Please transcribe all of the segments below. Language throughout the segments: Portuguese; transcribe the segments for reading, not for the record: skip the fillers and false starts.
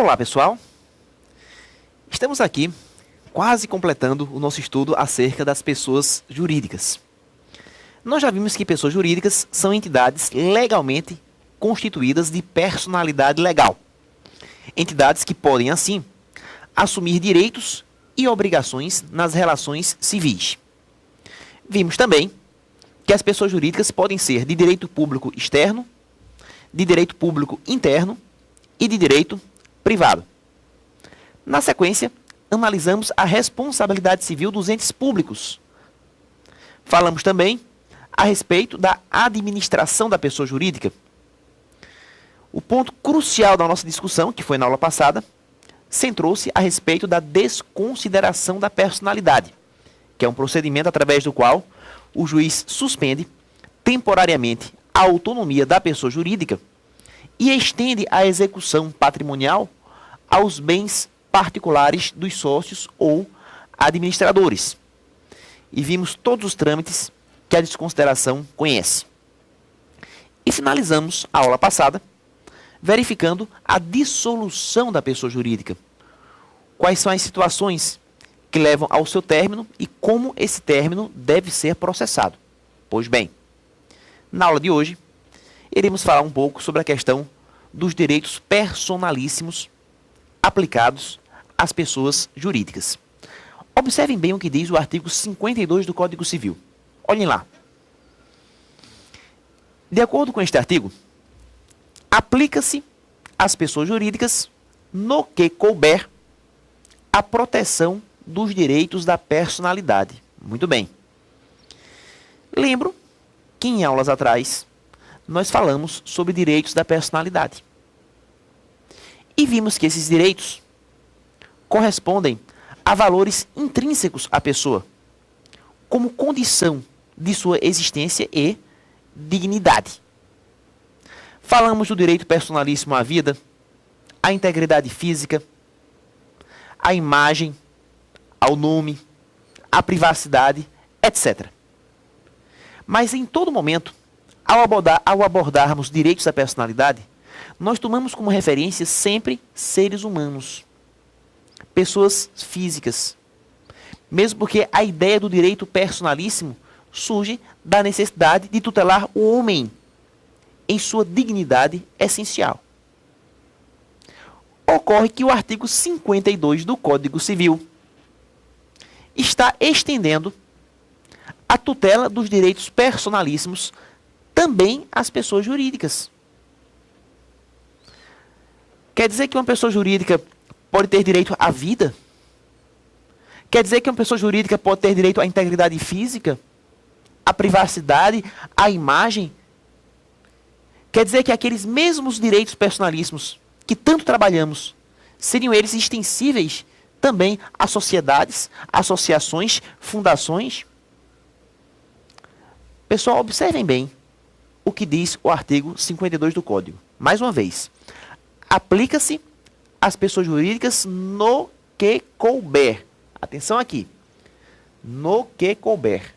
Olá, pessoal. Estamos aqui quase completando o nosso estudo acerca das pessoas jurídicas. Nós já vimos que pessoas jurídicas são entidades legalmente constituídas de personalidade legal. Entidades que podem, assim, assumir direitos e obrigações nas relações civis. Vimos também que as pessoas jurídicas podem ser de direito público externo, de direito público interno e de direito privado. Na sequência, analisamos a responsabilidade civil dos entes públicos. Falamos também a respeito da administração da pessoa jurídica. O ponto crucial da nossa discussão, que foi na aula passada, centrou-se a respeito da desconsideração da personalidade, que é um procedimento através do qual o juiz suspende temporariamente a autonomia da pessoa jurídica e estende a execução patrimonial aos bens particulares dos sócios ou administradores. E vimos todos os trâmites que a desconsideração conhece. E finalizamos a aula passada verificando a dissolução da pessoa jurídica. Quais são as situações que levam ao seu término e como esse término deve ser processado. Pois bem, na aula de hoje, iremos falar um pouco sobre a questão dos direitos personalíssimos aplicados às pessoas jurídicas. Observem bem o que diz o artigo 52 do Código Civil. Olhem lá. De acordo com este artigo, aplica-se às pessoas jurídicas, no que couber, a proteção dos direitos da personalidade. Muito bem. Lembro que em aulas atrás nós falamos sobre direitos da personalidade. E vimos que esses direitos correspondem a valores intrínsecos à pessoa, como condição de sua existência e dignidade. Falamos do direito personalíssimo à vida, à integridade física, à imagem, ao nome, à privacidade, etc. Mas em todo momento, ao abordarmos direitos da personalidade, nós tomamos como referência sempre seres humanos, pessoas físicas. Mesmo porque a ideia do direito personalíssimo surge da necessidade de tutelar o homem em sua dignidade essencial. Ocorre que o artigo 52 do Código Civil está estendendo a tutela dos direitos personalíssimos também às pessoas jurídicas. Quer dizer que uma pessoa jurídica pode ter direito à vida? Quer dizer que uma pessoa jurídica pode ter direito à integridade física, à privacidade, à imagem? Quer dizer que aqueles mesmos direitos personalíssimos que tanto trabalhamos, seriam eles extensíveis também a sociedades, associações, fundações? Pessoal, observem bem o que diz o artigo 52 do Código. Mais uma vez, aplica-se às pessoas jurídicas no que couber. Atenção aqui. No que couber.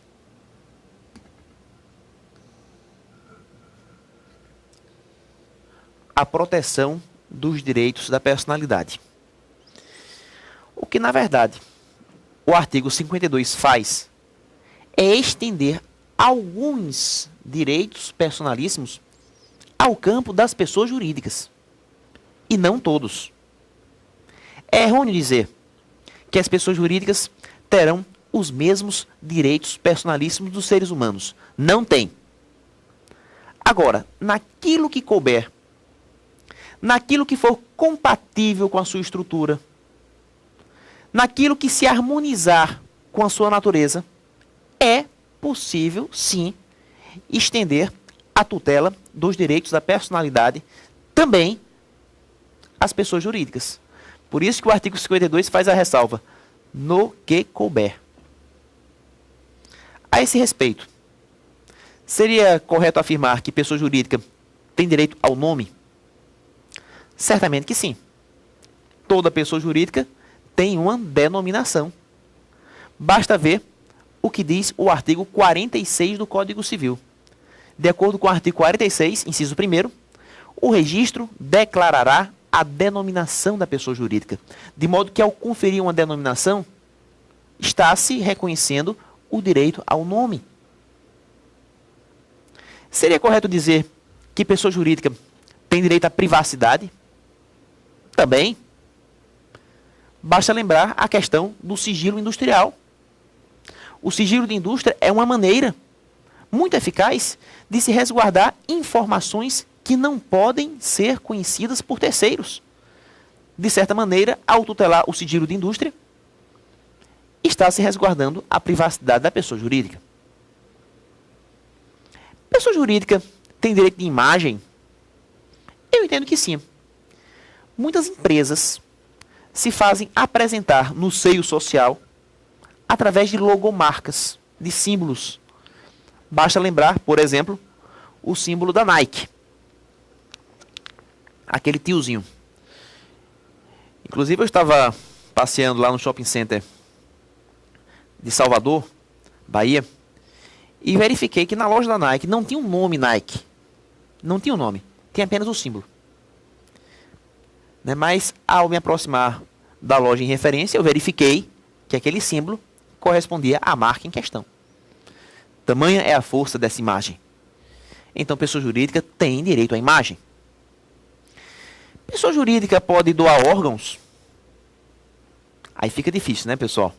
A proteção dos direitos da personalidade. O que, na verdade, o artigo 52 faz é estender alguns direitos personalíssimos ao campo das pessoas jurídicas, e não todos. É errôneo dizer que as pessoas jurídicas terão os mesmos direitos personalíssimos dos seres humanos. Não tem. Agora, naquilo que couber, naquilo que for compatível com a sua estrutura, naquilo que se harmonizar com a sua natureza, é possível, sim, estender a tutela dos direitos da personalidade também às pessoas jurídicas. Por isso que o artigo 52 faz a ressalva, no que couber. A esse respeito, seria correto afirmar que pessoa jurídica tem direito ao nome? Certamente que sim. Toda pessoa jurídica tem uma denominação. Basta ver o que diz o artigo 46 do Código Civil. De acordo com o artigo 46, inciso 1º, o registro declarará a denominação da pessoa jurídica. De modo que, ao conferir uma denominação, está se reconhecendo o direito ao nome. Seria correto dizer que pessoa jurídica tem direito à privacidade? Também. Basta lembrar a questão do sigilo industrial. O sigilo de indústria é uma maneira muito eficaz de se resguardar informações que não podem ser conhecidas por terceiros. De certa maneira, ao tutelar o sigilo de indústria, está se resguardando a privacidade da pessoa jurídica. Pessoa jurídica tem direito de imagem? Eu entendo que sim. Muitas empresas se fazem apresentar no seio social através de logomarcas, de símbolos. Basta lembrar, por exemplo, o símbolo da Nike. Aquele tiozinho. Inclusive eu estava passeando lá no shopping center de Salvador, Bahia, e verifiquei que na loja da Nike não tinha um nome Nike. Não tinha um nome. Tinha apenas o símbolo. Mas ao me aproximar da loja em referência, eu verifiquei que aquele símbolo correspondia à marca em questão. Tamanha é a força dessa imagem. Então, pessoa jurídica tem direito à imagem. Pessoa jurídica pode doar órgãos? Aí fica difícil, né, pessoal?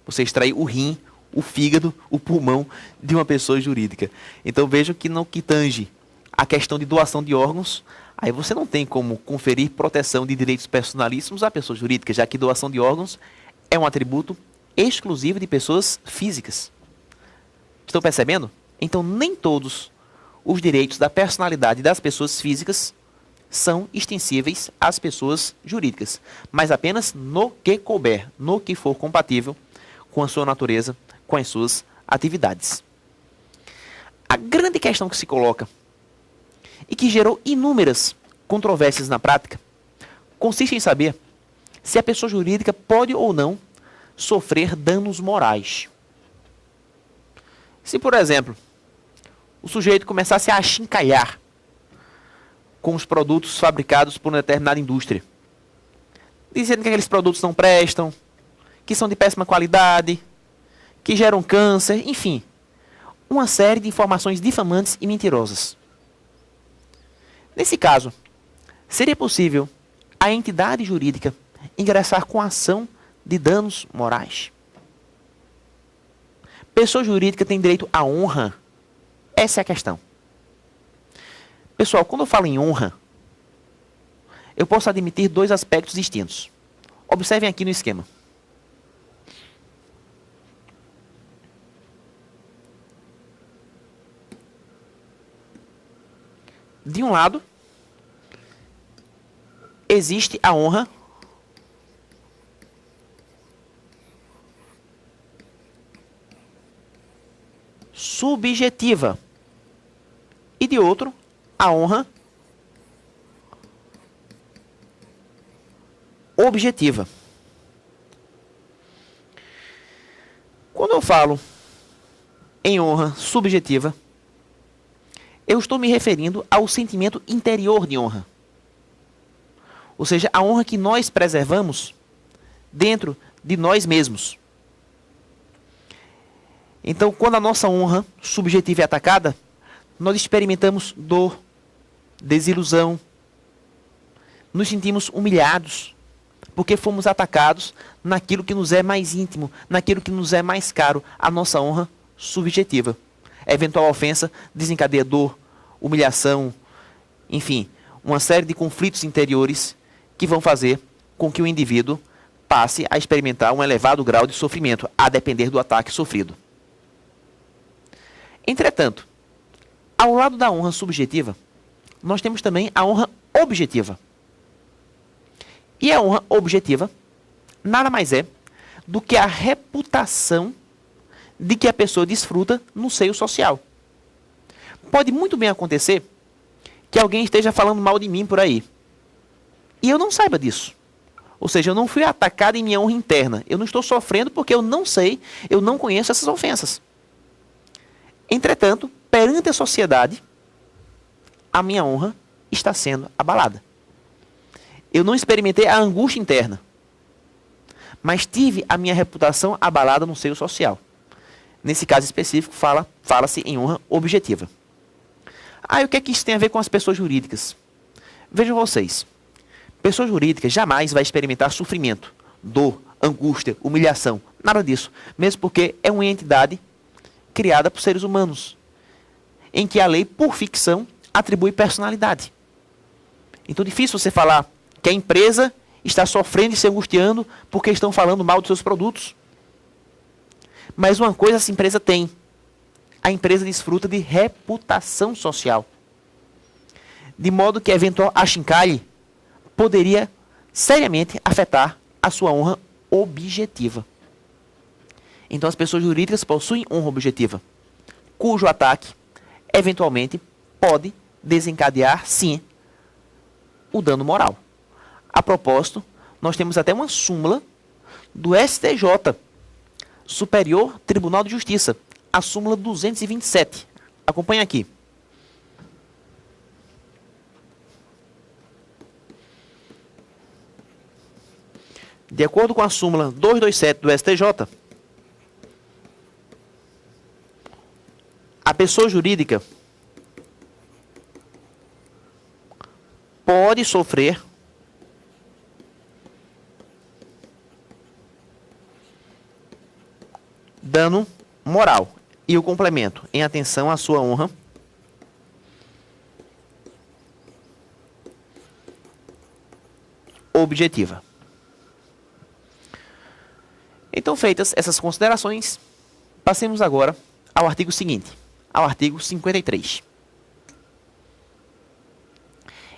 Você extrair o rim, o fígado, o pulmão de uma pessoa jurídica. Então, vejo que no que tange a questão de doação de órgãos, aí você não tem como conferir proteção de direitos personalíssimos à pessoa jurídica, já que doação de órgãos é um atributo exclusivo de pessoas físicas. Estão percebendo? Então, nem todos os direitos da personalidade das pessoas físicas são extensíveis às pessoas jurídicas, mas apenas no que couber, no que for compatível com a sua natureza, com as suas atividades. A grande questão que se coloca e que gerou inúmeras controvérsias na prática consiste em saber se a pessoa jurídica pode ou não sofrer danos morais. Se, por exemplo, o sujeito começasse a achincalhar com os produtos fabricados por uma determinada indústria, dizendo que aqueles produtos não prestam, que são de péssima qualidade, que geram câncer, enfim, uma série de informações difamantes e mentirosas. Nesse caso, seria possível a entidade jurídica ingressar com ação de danos morais? Pessoa jurídica tem direito à honra? Essa é a questão. Pessoal, quando eu falo em honra, eu posso admitir dois aspectos distintos. Observem aqui no esquema. De um lado, existe a honra subjetiva. E de outro, a honra objetiva. Quando eu falo em honra subjetiva, eu estou me referindo ao sentimento interior de honra. Ou seja, a honra que nós preservamos dentro de nós mesmos. Então, quando a nossa honra subjetiva é atacada, nós experimentamos dor, desilusão, nos sentimos humilhados, porque fomos atacados naquilo que nos é mais íntimo, naquilo que nos é mais caro, a nossa honra subjetiva. Eventual ofensa desencadeia dor, humilhação, enfim, uma série de conflitos interiores que vão fazer com que o indivíduo passe a experimentar um elevado grau de sofrimento, a depender do ataque sofrido. Entretanto, ao lado da honra subjetiva, nós temos também a honra objetiva. E a honra objetiva nada mais é do que a reputação de que a pessoa desfruta no seio social. Pode muito bem acontecer que alguém esteja falando mal de mim por aí, e eu não saiba disso. Ou seja, eu não fui atacado em minha honra interna. Eu não estou sofrendo porque eu não sei, eu não conheço essas ofensas. Entretanto, perante a sociedade, a minha honra está sendo abalada. Eu não experimentei a angústia interna, mas tive a minha reputação abalada no seio social. Nesse caso específico, fala-se em honra objetiva. E o que é que isso tem a ver com as pessoas jurídicas? Vejam vocês, pessoa jurídica jamais vai experimentar sofrimento, dor, angústia, humilhação, nada disso, mesmo porque é uma entidade criada por seres humanos, em que a lei, por ficção, atribui personalidade. Então é difícil você falar que a empresa está sofrendo e se angustiando porque estão falando mal dos seus produtos. Mas uma coisa essa empresa tem. A empresa desfruta de reputação social. De modo que eventual achincalhe poderia seriamente afetar a sua honra objetiva. Então as pessoas jurídicas possuem honra objetiva, cujo ataque, eventualmente, pode desencadear, sim, o dano moral. A propósito, nós temos até uma súmula do STJ, Superior Tribunal de Justiça, a súmula 227. Acompanhe aqui. De acordo com a súmula 227 do STJ, a pessoa jurídica pode sofrer dano moral. E o complemento, em atenção à sua honra objetiva. Então, feitas essas considerações, passemos agora ao artigo seguinte, ao artigo 53.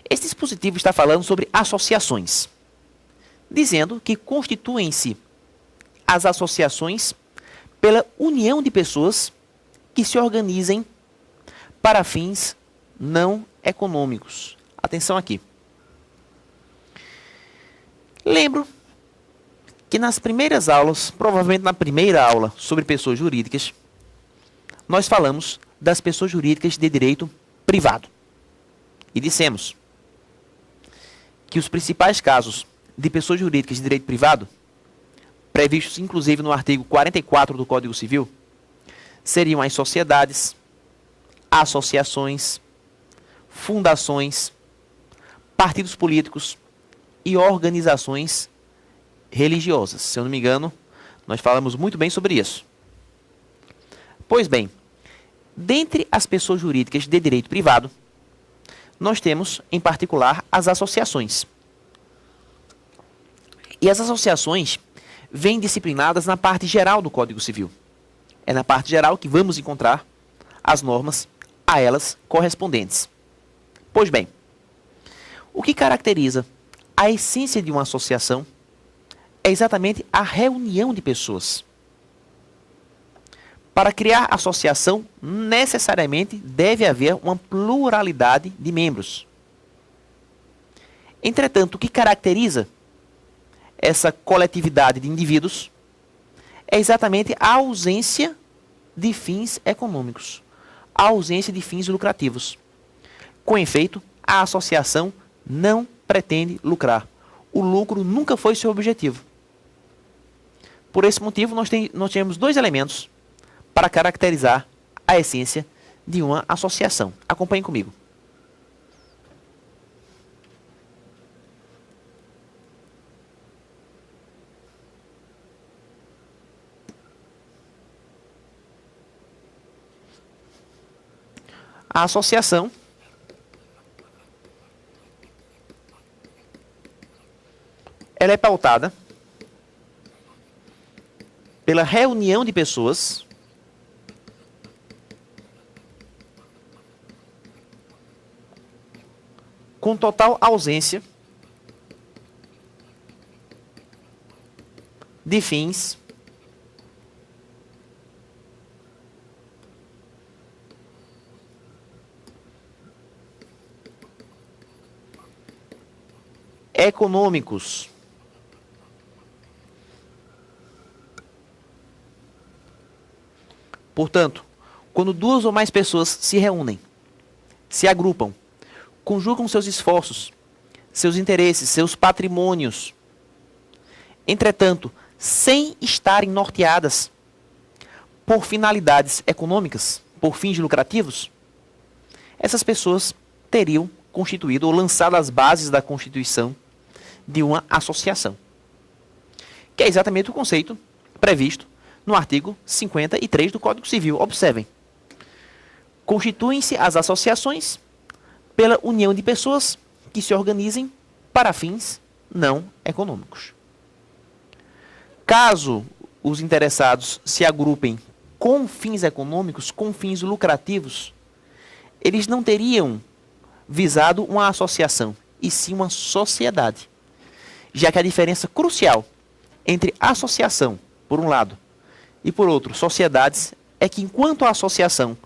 Este dispositivo está falando sobre associações, dizendo que constituem-se as associações pela união de pessoas que se organizem para fins não econômicos. Atenção aqui. Lembro que nas primeiras aulas, provavelmente na primeira aula sobre pessoas jurídicas, nós falamos das pessoas jurídicas de direito privado. E dissemos que os principais casos de pessoas jurídicas de direito privado, previstos inclusive no artigo 44 do Código Civil, seriam as sociedades, associações, fundações, partidos políticos e organizações religiosas. Se eu não me engano, nós falamos muito bem sobre isso. Pois bem, dentre as pessoas jurídicas de direito privado, nós temos, em particular, as associações. E as associações vêm disciplinadas na parte geral do Código Civil. É na parte geral que vamos encontrar as normas a elas correspondentes. Pois bem, o que caracteriza a essência de uma associação é exatamente a reunião de pessoas. Para criar associação, necessariamente deve haver uma pluralidade de membros. Entretanto, o que caracteriza essa coletividade de indivíduos é exatamente a ausência de fins econômicos, a ausência de fins lucrativos. Com efeito, a associação não pretende lucrar. O lucro nunca foi seu objetivo. Por esse motivo, nós temos dois elementos para caracterizar a essência de uma associação. Acompanhem comigo. A associação ela é pautada pela reunião de pessoas com total ausência de fins econômicos. Portanto, quando duas ou mais pessoas se reúnem, se agrupam, conjugam seus esforços, seus interesses, seus patrimônios. Entretanto, sem estarem norteadas por finalidades econômicas, por fins lucrativos, essas pessoas teriam constituído ou lançado as bases da constituição de uma associação, que é exatamente o conceito previsto no artigo 53 do Código Civil. Observem. Constituem-se as associações pela união de pessoas que se organizem para fins não econômicos. Caso os interessados se agrupem com fins econômicos, com fins lucrativos, eles não teriam visado uma associação, e sim uma sociedade. Já que a diferença crucial entre associação, por um lado, e por outro, sociedades, é que enquanto a associação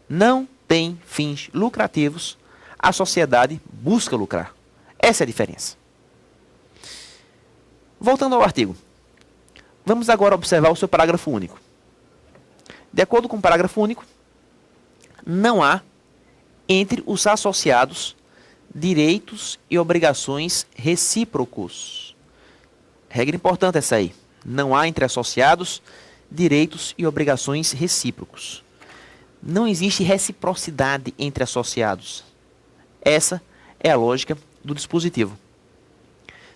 não tem fins lucrativos, a sociedade busca lucrar. Essa é a diferença. Voltando ao artigo. Vamos agora observar o seu parágrafo único. De acordo com o parágrafo único, não há entre os associados direitos e obrigações recíprocos. Regra importante essa aí. Não há entre associados direitos e obrigações recíprocos. Não existe reciprocidade entre associados. Essa é a lógica do dispositivo.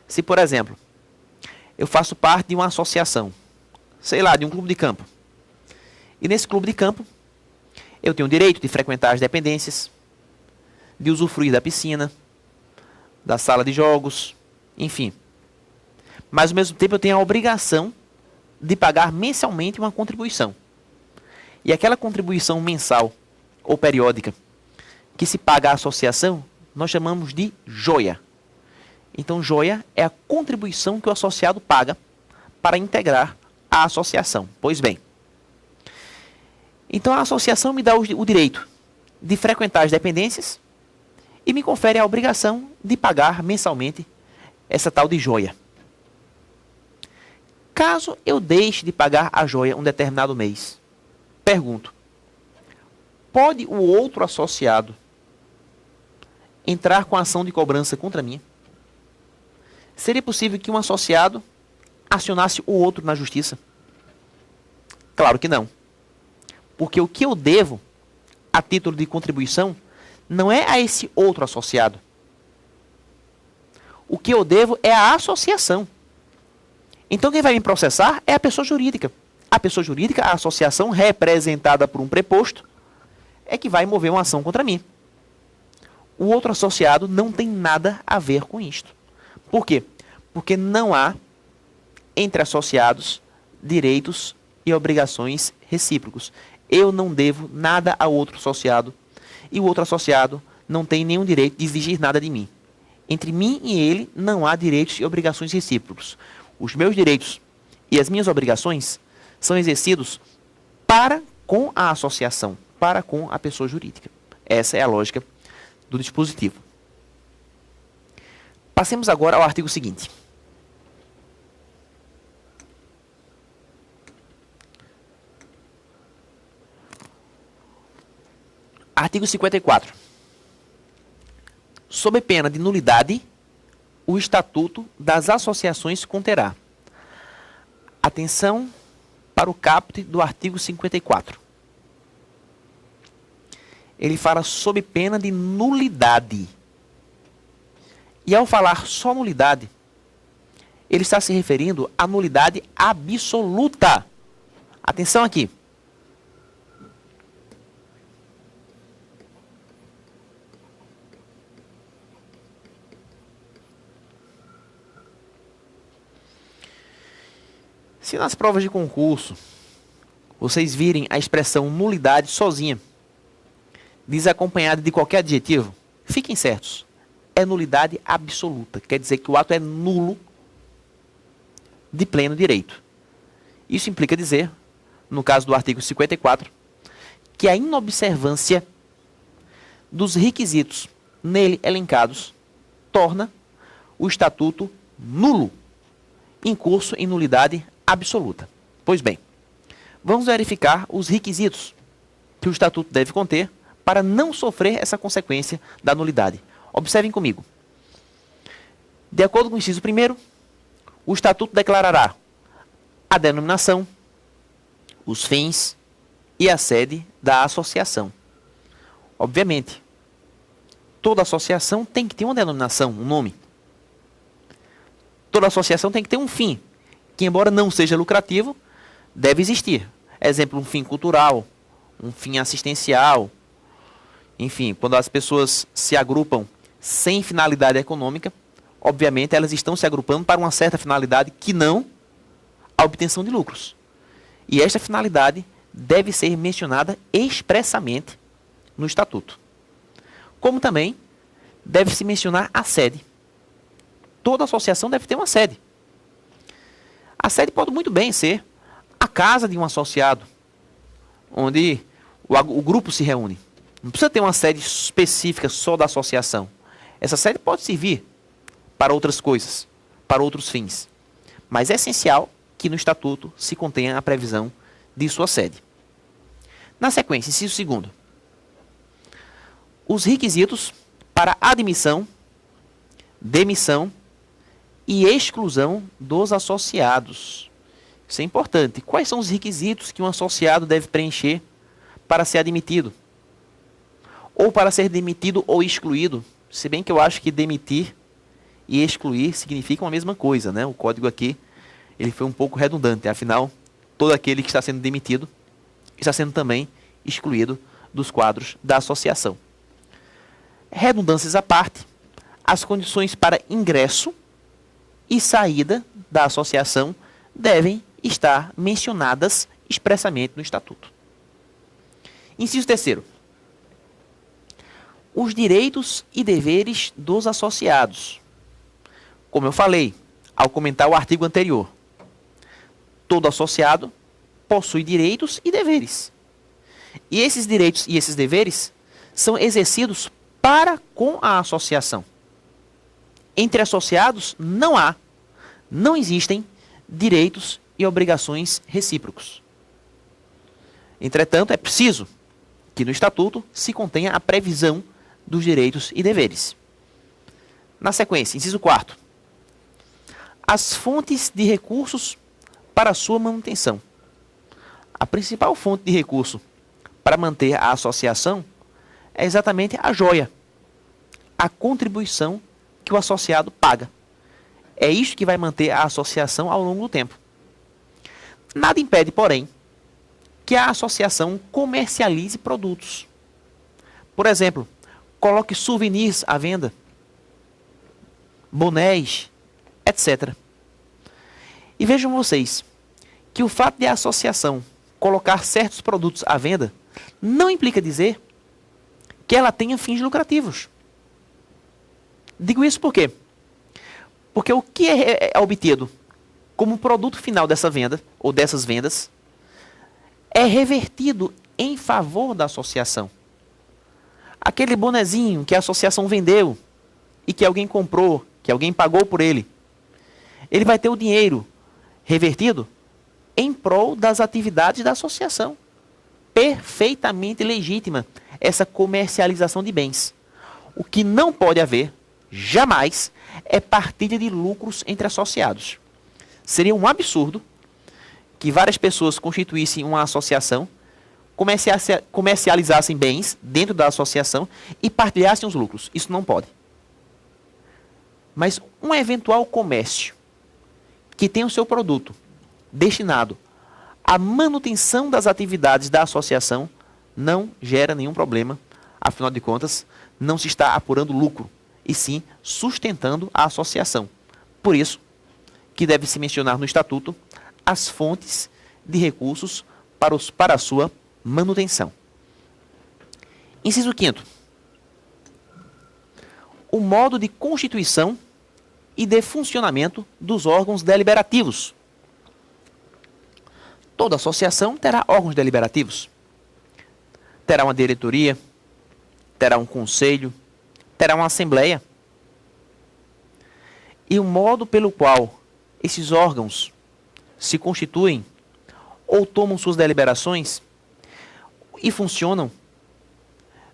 Se, por exemplo, eu faço parte de uma associação, sei lá, de um clube de campo, e nesse clube de campo eu tenho o direito de frequentar as dependências, de usufruir da piscina, da sala de jogos, enfim. Mas ao mesmo tempo eu tenho a obrigação de pagar mensalmente uma contribuição. E aquela contribuição mensal ou periódica que se paga à associação, nós chamamos de joia. Então, joia é a contribuição que o associado paga para integrar a associação. Pois bem, então a associação me dá o direito de frequentar as dependências e me confere a obrigação de pagar mensalmente essa tal de joia. Caso eu deixe de pagar a joia um determinado mês, pergunto, pode o outro associado entrar com ação de cobrança contra mim? Seria possível que um associado acionasse o outro na justiça? Claro que não. Porque o que eu devo, a título de contribuição, não é a esse outro associado. O que eu devo é a associação. Então quem vai me processar é a pessoa jurídica. A pessoa jurídica, a associação representada por um preposto, é que vai mover uma ação contra mim. O outro associado não tem nada a ver com isto. Por quê? Porque não há, entre associados, direitos e obrigações recíprocos. Eu não devo nada ao outro associado e o outro associado não tem nenhum direito de exigir nada de mim. Entre mim e ele não há direitos e obrigações recíprocos. Os meus direitos e as minhas obrigações são exercidos para com a associação, para com a pessoa jurídica. Essa é a lógica do dispositivo. Passemos agora ao artigo seguinte. Artigo 54. Sob pena de nulidade, o Estatuto das Associações conterá. Atenção para o caput do artigo 54. Ele fala sob pena de nulidade. E ao falar só nulidade, ele está se referindo à nulidade absoluta. Atenção aqui. Se nas provas de concurso vocês virem a expressão nulidade sozinha, desacompanhada de qualquer adjetivo, fiquem certos. É nulidade absoluta. Quer dizer que o ato é nulo de pleno direito. Isso implica dizer, no caso do artigo 54, que a inobservância dos requisitos nele elencados torna o estatuto nulo, em curso em nulidade absoluta. Pois bem, vamos verificar os requisitos que o estatuto deve conter para não sofrer essa consequência da nulidade. Observem comigo. De acordo com o inciso 1º, o Estatuto declarará a denominação, os fins e a sede da associação. Obviamente, toda associação tem que ter uma denominação, um nome. Toda associação tem que ter um fim, que embora não seja lucrativo, deve existir. Exemplo, um fim cultural, um fim assistencial. Enfim, quando as pessoas se agrupam sem finalidade econômica, obviamente elas estão se agrupando para uma certa finalidade que não a obtenção de lucros. E esta finalidade deve ser mencionada expressamente no Estatuto. Como também deve-se mencionar a sede. Toda associação deve ter uma sede. A sede pode muito bem ser a casa de um associado, onde o grupo se reúne. Não precisa ter uma sede específica só da associação. Essa sede pode servir para outras coisas, para outros fins. Mas é essencial que no Estatuto se contenha a previsão de sua sede. Na sequência, inciso 2º. Os requisitos para admissão, demissão e exclusão dos associados. Isso é importante. Quais são os requisitos que um associado deve preencher para ser admitido? Ou para ser demitido ou excluído? Se bem que eu acho que demitir e excluir significam a mesma coisa, né? O código aqui ele foi um pouco redundante. Afinal, todo aquele que está sendo demitido está sendo também excluído dos quadros da associação. Redundâncias à parte, as condições para ingresso e saída da associação devem estar mencionadas expressamente no Estatuto. Inciso 3º. Os direitos e deveres dos associados. Como eu falei, ao comentar o artigo anterior, todo associado possui direitos e deveres. E esses direitos e esses deveres são exercidos para com a associação. Entre associados não existem direitos e obrigações recíprocos. Entretanto, é preciso que no Estatuto se contenha a previsão dos direitos e deveres. Na sequência, inciso 4º. As fontes de recursos para sua manutenção. A principal fonte de recurso para manter a associação é exatamente a joia, a contribuição que o associado paga. É isso que vai manter a associação ao longo do tempo. Nada impede, porém, que a associação comercialize produtos. Por exemplo, coloque souvenirs à venda, bonés, etc. E vejam vocês que o fato de a associação colocar certos produtos à venda não implica dizer que ela tenha fins lucrativos. Digo isso por quê? Porque o que é obtido como produto final dessa venda, ou dessas vendas, é revertido em favor da associação. Aquele bonezinho que a associação vendeu e que alguém comprou, que alguém pagou por ele, ele vai ter o dinheiro revertido em prol das atividades da associação. Perfeitamente legítima essa comercialização de bens. O que não pode haver, jamais, é partilha de lucros entre associados. Seria um absurdo que várias pessoas constituíssem uma associação, comercializassem bens dentro da associação e partilhassem os lucros. Isso não pode. Mas um eventual comércio que tem o seu produto destinado à manutenção das atividades da associação não gera nenhum problema. Afinal de contas, não se está apurando lucro, e sim sustentando a associação. Por isso, que deve se mencionar no Estatuto as fontes de recursos para a sua manutenção. Inciso 5º. O modo de constituição e de funcionamento dos órgãos deliberativos. Toda associação terá órgãos deliberativos. Terá uma diretoria, terá um conselho, terá uma assembleia. E o modo pelo qual esses órgãos se constituem ou tomam suas deliberações e funcionam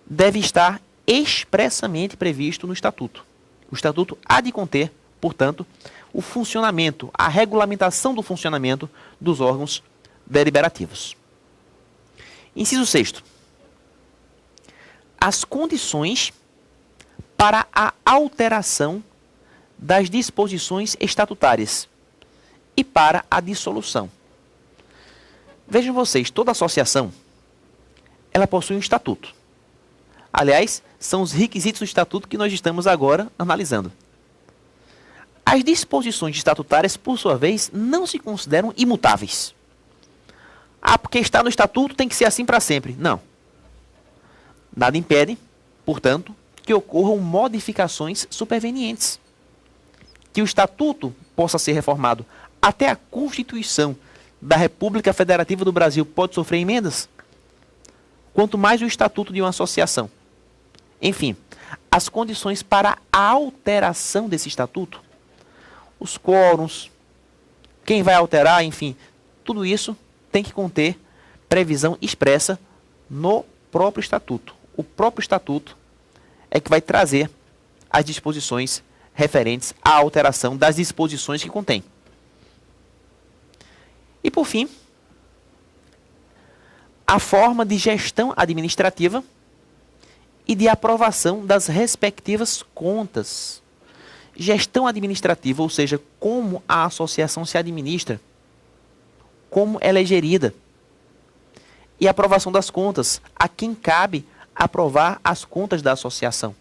deve estar expressamente previsto no Estatuto. O Estatuto há de conter portanto, o funcionamento, a regulamentação do funcionamento dos órgãos deliberativos. Inciso 6º. As condições para a alteração das disposições estatutárias e para a dissolução. Vejam vocês, toda associação, ela possui um estatuto. Aliás, são os requisitos do estatuto que nós estamos agora analisando. As disposições estatutárias, por sua vez, não se consideram imutáveis. Ah, porque está no estatuto tem que ser assim para sempre. Não. Nada impede, portanto, que ocorram modificações supervenientes. Que o estatuto possa ser reformado. Até a Constituição da República Federativa do Brasil pode sofrer emendas. Quanto mais o estatuto de uma associação. Enfim, as condições para a alteração desse estatuto, os quórums, quem vai alterar, enfim, tudo isso tem que conter previsão expressa no próprio estatuto. O próprio estatuto é que vai trazer as disposições referentes à alteração das disposições que contém. E por fim, a forma de gestão administrativa e de aprovação das respectivas contas. Gestão administrativa, ou seja, como a associação se administra, como ela é gerida. E a aprovação das contas, a quem cabe aprovar as contas da associação.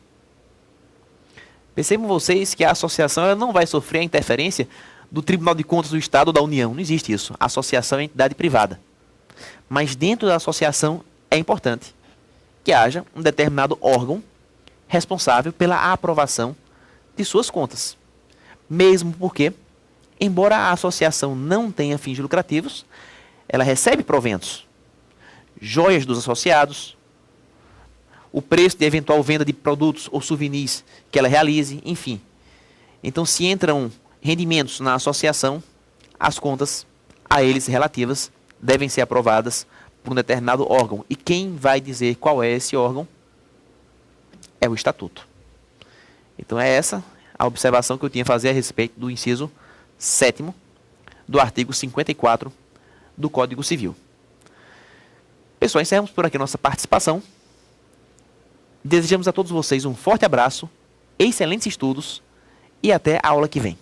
Percebam vocês que a associação ela não vai sofrer a interferência do Tribunal de Contas do Estado ou da União. Não existe isso. A associação é entidade privada. Mas dentro da associação é importante que haja um determinado órgão responsável pela aprovação de suas contas. Mesmo porque, embora a associação não tenha fins lucrativos, ela recebe proventos, joias dos associados, o preço de eventual venda de produtos ou souvenirs que ela realize, enfim. Então, se entram rendimentos na associação, as contas a eles relativas devem ser aprovadas por um determinado órgão. E quem vai dizer qual é esse órgão é o estatuto. Então é essa a observação que eu tinha a fazer a respeito do inciso 7º do artigo 54 do Código Civil. Pessoal, encerramos por aqui a nossa participação. Desejamos a todos vocês um forte abraço, excelentes estudos e até a aula que vem.